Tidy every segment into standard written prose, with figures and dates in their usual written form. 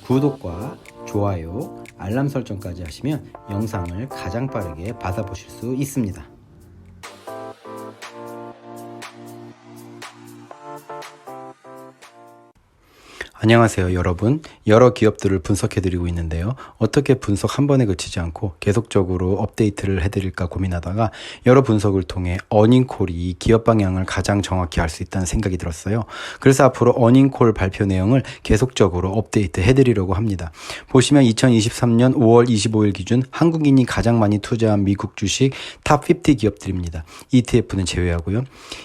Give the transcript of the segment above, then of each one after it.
구독과 좋아요, 알람 설정까지 하시면 영상을 가장 빠르게 받아보실 수 있습니다. 안녕하세요 여러분. 여러 기업들을 분석해드리고 있는데요. 어떻게 분석 한 번에 그치지 않고 계속적으로 업데이트를 해드릴까 고민하다가 여러 분석을 통해 어닝콜이 기업 방향을 가장 정확히 알 수 있다는 생각이 들었어요. 그래서 앞으로 어닝콜 발표 내용을 계속적으로 업데이트 해드리려고 합니다. 보시면 2023년 5월 25일 기준 한국인이 가장 많이 투자한 미국 주식 탑50 기업들입니다. ETF는 제외하고요.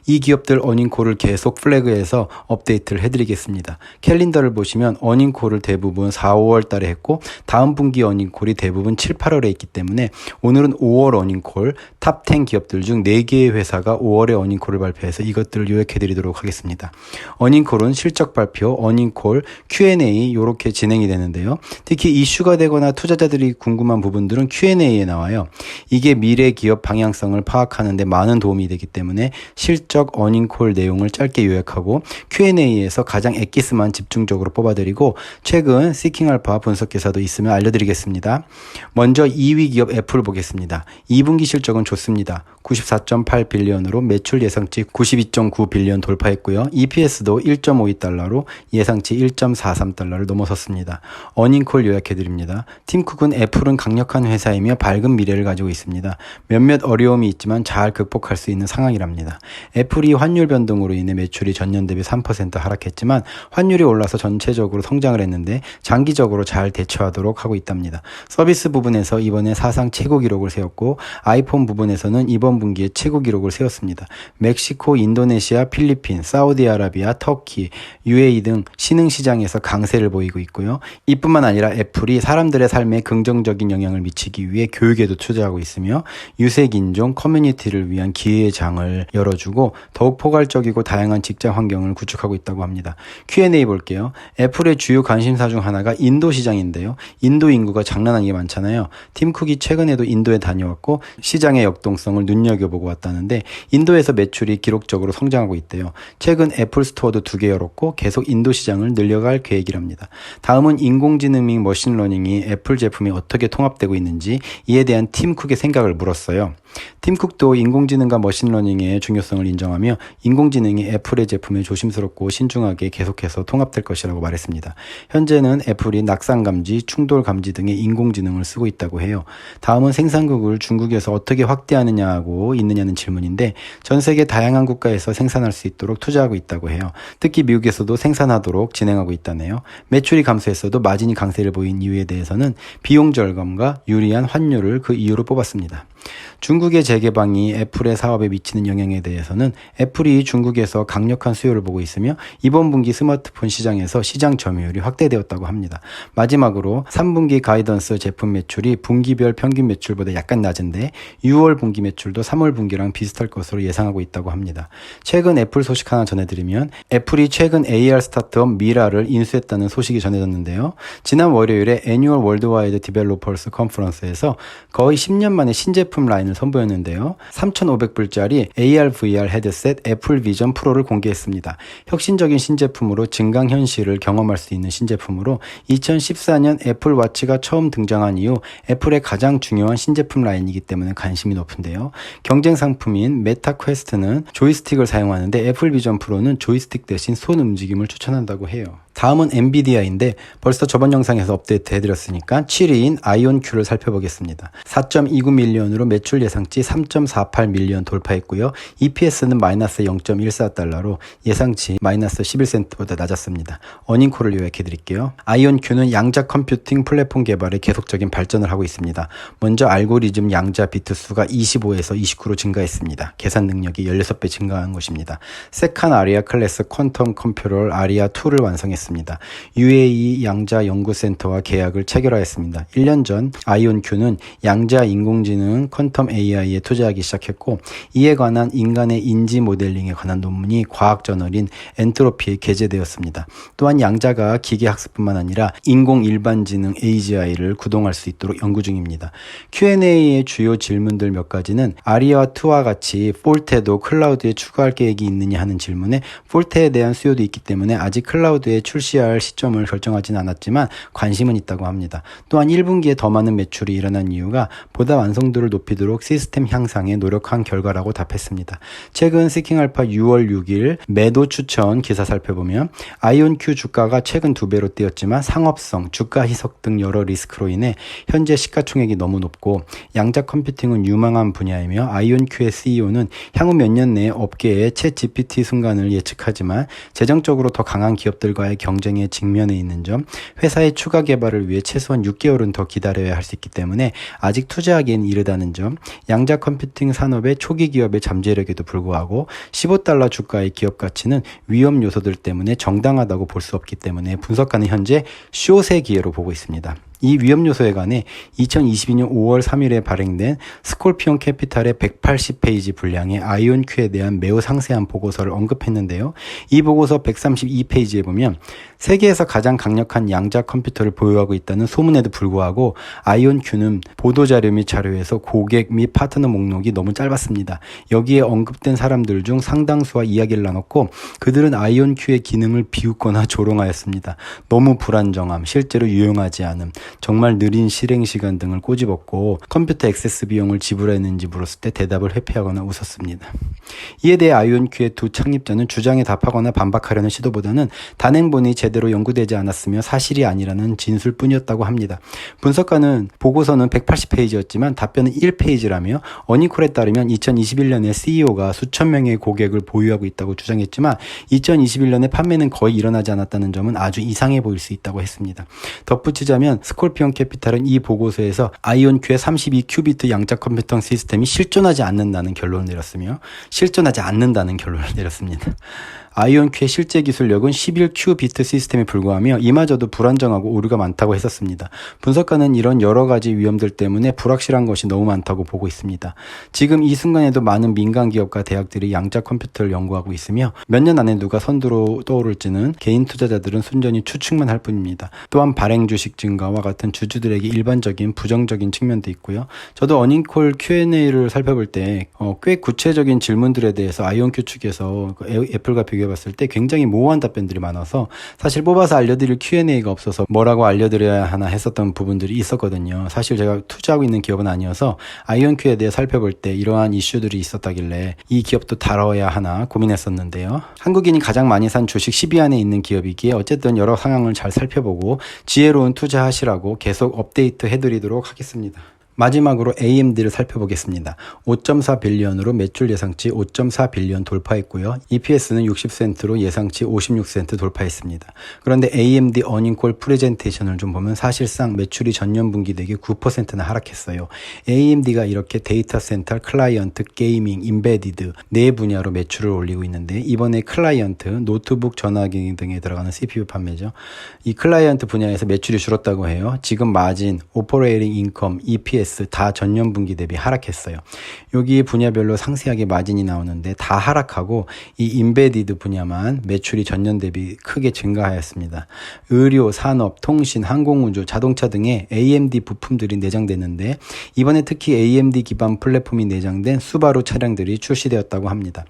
이 기업들 어닝콜을 계속 플래그해서 업데이트를 해드리겠습니다. 캘린더를 보시면 어닝콜을 대부분 4, 5월 달에 했고 다음 분기 어닝콜이 대부분 7, 8월에 있기 때문에 오늘은 5월 어닝콜 탑10 기업들 중 4개의 회사가 5월에 어닝콜을 발표해서 이것들을 요약해 드리도록 하겠습니다. 어닝콜은 실적 발표, 어닝콜, Q&A 이렇게 진행이 되는데요. 특히 이슈가 되거나 투자자들이 궁금한 부분들은 Q&A에 나와요. 이게 미래 기업 방향성을 파악하는 데 많은 도움이 되기 때문에 실적 어닝콜 내용을 짧게 요약하고 Q&A에서 가장 엑기스만 집중적으로 뽑아드리고 최근 시킹알파 분석기사도 있으면 알려드리겠습니다. 먼저 2위 기업 애플 보겠습니다. 2분기 실적은 좋습니다. 94.8 빌리언으로 매출 예상치 92.9 빌리언 돌파했고요. EPS도 1.52달러로 예상치 1.43달러를 넘어섰습니다. 어닝콜 요약해드립니다. 팀쿡은 애플은 강력한 회사이며 밝은 미래를 가지고 있습니다. 몇몇 어려움이 있지만 잘 극복할 수 있는 상황이랍니다. 애플이 환율 변동으로 인해 매출이 전년 대비 3% 하락했지만 환율이 올라서 전체적으로 성장을 했는데 장기적으로 잘 대처하도록 하고 있답니다. 서비스 부분에서 이번에 사상 최고 기록을 세웠고 아이폰 부분에서는 이번 분기에 최고 기록을 세웠습니다. 멕시코, 인도네시아, 필리핀, 사우디아라비아, 터키, UAE 등 신흥시장에서 강세를 보이고 있고요. 이뿐만 아니라 애플이 사람들의 삶에 긍정적인 영향을 미치기 위해 교육에도 투자하고 있으며 유색인종 커뮤니티를 위한 기회의 장을 열어주고 더욱 포괄적이고 다양한 직장 환경을 구축하고 있다고 합니다. Q&A 볼게요. 애플의 주요 관심사 중 하나가 인도 시장인데요. 인도 인구가 장난 아니게 많잖아요. 팀쿡이 최근에도 인도에 다녀왔고 시장의 역동성을 눈여겨보고 왔다는데 인도에서 매출이 기록적으로 성장하고 있대요. 최근 애플 스토어도 2개 열었고 계속 인도 시장을 늘려갈 계획이랍니다. 다음은 인공지능 및 머신러닝이 애플 제품에 어떻게 통합되고 있는지 이에 대한 팀쿡의 생각을 물었어요. 팀쿡도 인공지능과 머신러닝의 중요성을 인정하며 인공지능이 애플의 제품에 조심스럽고 신중하게 계속해서 통합될 것이라고 말했습니다. 현재는 애플이 낙상 감지, 충돌 감지 등의 인공지능을 쓰고 있다고 해요. 다음은 생산국을 중국에서 어떻게 확대하느냐고 있느냐는 질문인데 전 세계 다양한 국가에서 생산할 수 있도록 투자하고 있다고 해요. 특히 미국에서도 생산하도록 진행하고 있다네요. 매출이 감소했어도 마진이 강세를 보인 이유에 대해서는 비용 절감과 유리한 환율을 그 이유로 뽑았습니다. 중국의 재개방이 애플의 사업에 미치는 영향에 대해서는 애플이 중국에서 강력한 수요를 보고 있으며 이번 분기 스마트폰 시장에서 시장 점유율이 확대되었다고 합니다. 마지막으로 3분기 가이던스 제품 매출이 분기별 평균 매출보다 약간 낮은데 6월 분기 매출도 3월 분기랑 비슷할 것으로 예상하고 있다고 합니다. 최근 애플 소식 하나 전해드리면 애플이 최근 AR 스타트업 미라를 인수했다는 소식이 전해졌는데요. 지난 월요일에 애뉴얼 월드와이드 디벨로퍼스 컨퍼런스에서 거의 10년 만에 신제품 라인을 선보였는데요. 3,500불짜리 AR VR 헤드셋 애플 비전 프로를 공개했습니다. 혁신적인 신제품으로 증강현실을 경험할 수 있는 신제품으로 2014년 애플 와치가 처음 등장한 이후 애플의 가장 중요한 신제품 라인이기 때문에 관심이 높은데요. 경쟁 상품인 메타 퀘스트는 조이스틱을 사용하는데 애플 비전 프로는 조이스틱 대신 손 움직임을 추천한다고 해요. 다음은 엔비디아인데 벌써 저번 영상에서 업데이트 해드렸으니까 7위인 아이온-Q를 살펴보겠습니다. 4.29 밀리언으로 매출 예상치 3.48 밀리언 돌파했고요. EPS는 마이너스 0.14달러로 예상치 마이너스 11센트보다 낮았습니다. 어닝콜을 요약해드릴게요. 아이온-Q는 양자 컴퓨팅 플랫폼 개발에 계속적인 발전을 하고 있습니다. 먼저 알고리즘 양자 비트 수가 25에서 29로 증가했습니다. 계산 능력이 16배 증가한 것입니다. 세칸 아리아 클래스 퀀텀 컴퓨터 아리아2를 완성했습니다. UAE 양자 연구센터와 계약을 체결하였습니다. 1년 전 아이온-Q는 양자 인공지능 퀀텀 AI에 투자하기 시작했고 이에 관한 인간의 인지 모델링에 관한 논문이 과학저널인 엔트로피에 게재되었습니다. 또한 양자가 기계학습뿐만 아니라 인공 일반지능 AGI를 구동할 수 있도록 연구 중입니다. Q&A의 주요 질문들 몇 가지는 아리아2와 같이 폴테도 클라우드에 추가할 계획이 있느냐 하는 질문에 폴테에 대한 수요도 있기 때문에 아직 클라우드에 출시할 시점을 결정하진 않았지만 관심은 있다고 합니다. 또한 1분기에 더 많은 매출이 일어난 이유가 보다 완성도를 높이도록 시스템 향상에 노력한 결과라고 답했습니다. 최근 시킹알파 6월 6일 매도 추천 기사 살펴보면 아이온큐 주가가 최근 2배로 뛰었지만 상업성, 주가 희석 등 여러 리스크로 인해 현재 시가총액이 너무 높고 양자 컴퓨팅은 유망한 분야이며 아이온큐의 CEO는 향후 몇 년 내에 업계의 챗 GPT 순간을 예측하지만 재정적으로 더 강한 기업들과의 경쟁에 직면해 있는 점, 회사의 추가 개발을 위해 최소한 6개월은 더 기다려야 할 수 있기 때문에 아직 투자하기엔 이르다는 점, 양자 컴퓨팅 산업의 초기 기업의 잠재력에도 불구하고 15달러 주가의 기업 가치는 위험 요소들 때문에 정당하다고 볼 수 없기 때문에 분석가는 현재 숏의 기회로 보고 있습니다. 이 위험 요소에 관해 2022년 5월 3일에 발행된 스콜피온 캐피탈의 180페이지 분량의 아이온큐에 대한 매우 상세한 보고서를 언급했는데요. 이 보고서 132페이지에 보면 세계에서 가장 강력한 양자 컴퓨터를 보유하고 있다는 소문에도 불구하고 아이온큐는 보도자료 및 자료에서 고객 및 파트너 목록이 너무 짧았습니다. 여기에 언급된 사람들 중 상당수와 이야기를 나눴고 그들은 아이온큐의 기능을 비웃거나 조롱하였습니다. 너무 불안정함, 실제로 유용하지 않음, 정말 느린 실행 시간 등을 꼬집었고 컴퓨터 액세스 비용을 지불했는지 물었을 때 대답을 회피하거나 웃었습니다. 이에 대해 아이온큐의 두 창립자는 주장에 답하거나 반박하려는 시도보다는 단행본이 제대로 연구되지 않았으며 사실이 아니라는 진술뿐이었다고 합니다. 분석가는 보고서는 180페이지였지만 답변은 1페이지라며 어닝콜에 따르면 2021년에 CEO가 수천 명의 고객을 보유하고 있다고 주장했지만 2021년에 판매는 거의 일어나지 않았다는 점은 아주 이상해 보일 수 있다고 했습니다. 덧붙이자면 스콜피온 캐피탈은 이 보고서에서 아이온큐의 32큐비트 양자 컴퓨팅 시스템이 실존하지 않는다는 결론을 내렸습니다. 아이온큐의 실제 기술력은 11큐비트 시스템에 불과하며 이마저도 불안정하고 오류가 많다고 했었습니다. 분석가는 이런 여러 가지 위험들 때문에 불확실한 것이 너무 많다고 보고 있습니다. 지금 이 순간에도 많은 민간 기업과 대학들이 양자 컴퓨터를 연구하고 있으며 몇 년 안에 누가 선두로 떠오를지는 개인 투자자들은 순전히 추측만 할 뿐입니다. 또한 발행 주식 증가와 같은 주주들에게 일반적인 부정적인 측면도 있고요. 저도 어닝콜 Q&A를 살펴볼 때 꽤 구체적인 질문들에 대해서 아이온큐 측에서 애플과 비교해봤을 때 굉장히 모호한 답변들이 많아서 사실 뽑아서 알려드릴 Q&A가 없어서 뭐라고 알려드려야 하나 했었던 부분들이 있었거든요. 사실 제가 투자하고 있는 기업은 아니어서 아이온큐에 대해 살펴볼 때 이러한 이슈들이 있었다길래 이 기업도 다뤄야 하나 고민했었는데요. 한국인이 가장 많이 산 주식 10위 안에 있는 기업이기에 어쨌든 여러 상황을 잘 살펴보고 지혜로운 투자하시라고 계속 업데이트 해드리도록 하겠습니다. 마지막으로 AMD를 살펴보겠습니다. 5.4 빌리언으로 매출 예상치 5.4 빌리언 돌파했고요. EPS는 60센트로 예상치 56센트 돌파했습니다. 그런데 AMD 어닝콜 프레젠테이션을 좀 보면 사실상 매출이 전년 분기 대비 9%나 하락했어요. AMD가 이렇게 데이터 센터, 클라이언트, 게이밍, 임베디드 네 분야로 매출을 올리고 있는데 이번에 클라이언트, 노트북, 전화기 등에 들어가는 CPU 판매죠. 이 클라이언트 분야에서 매출이 줄었다고 해요. 지금 마진, 오퍼레이팅 인컴, EPS 다 전년 분기 대비 하락했어요. 여기 분야별로 상세하게 마진이 나오는데 다 하락하고 이 임베디드 분야만 매출이 전년 대비 크게 증가하였습니다. 의료, 산업, 통신, 항공우주, 자동차 등의 AMD 부품들이 내장됐는데 이번에 특히 AMD 기반 플랫폼이 내장된 수바루 차량들이 출시되었다고 합니다.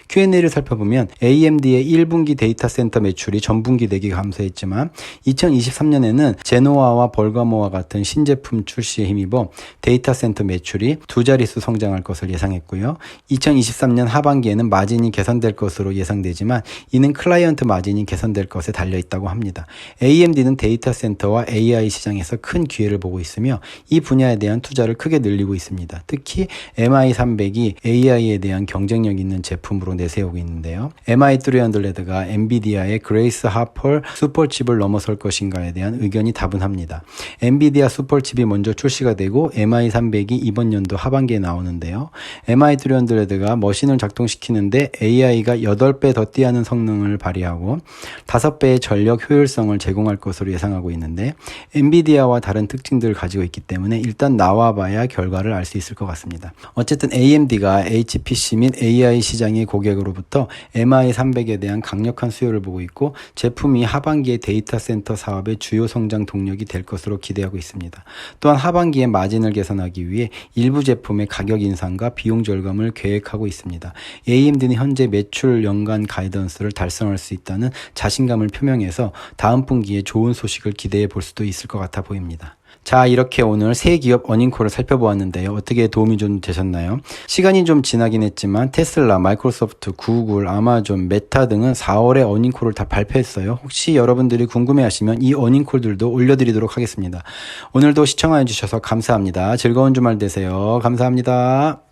Q&A를 살펴보면 AMD의 1분기 데이터 센터 매출이 전분기 대비 감소했지만 2023년에는 제노아와 벌가모와 같은 신제품 출시에 힘입어 데이터 센터 매출이 두 자릿수 성장할 것을 예상했고요. 2023년 하반기에는 마진이 개선될 것으로 예상되지만 이는 클라이언트 마진이 개선될 것에 달려있다고 합니다. AMD는 데이터 센터와 AI 시장에서 큰 기회를 보고 있으며 이 분야에 대한 투자를 크게 늘리고 있습니다. 특히 MI300이 AI에 대한 경쟁력 있는 제품으로 내세우고 있는데요. MI300가 엔비디아의 그레이스 하펄 슈퍼칩을 넘어설 것인가에 대한 의견이 다분합니다. 엔비디아 슈퍼칩이 먼저 출시가 되고 MI300이 이번 연도 하반기에 나오는데요. MI300가 머신을 작동시키는데 AI가 8배 더 뛰어난 성능을 발휘하고 5배의 전력 효율성을 제공할 것으로 예상하고 있는데 엔비디아와 다른 특징들을 가지고 있기 때문에 일단 나와봐야 결과를 알 수 있을 것 같습니다. 어쨌든 AMD가 HPC 및 AI 시장의 고객으로부터 MI300에 대한 강력한 수요를 보고 있고 제품이 하반기에 데이터 센터 사업의 주요 성장 동력이 될 것으로 기대하고 있습니다. 또한 하반기에 마진을 성능을 개선하기 위해 일부 제품의 가격 인상과 비용 절감을 계획하고 있습니다. AMD는 현재 매출 연간 가이던스를 달성할 수 있다는 자신감을 표명해서 다음 분기에 좋은 소식을 기대해 볼 수도 있을 것 같아 보입니다. 자, 이렇게 오늘 세 기업 어닝콜을 살펴보았는데요. 어떻게 도움이 좀 되셨나요? 시간이 좀 지나긴 했지만 테슬라, 마이크로소프트, 구글, 아마존, 메타 등은 4월에 어닝콜을 다 발표했어요. 혹시 여러분들이 궁금해하시면 이 어닝콜들도 올려드리도록 하겠습니다. 오늘도 시청해 주셔서 감사합니다. 즐거운 주말 되세요. 감사합니다.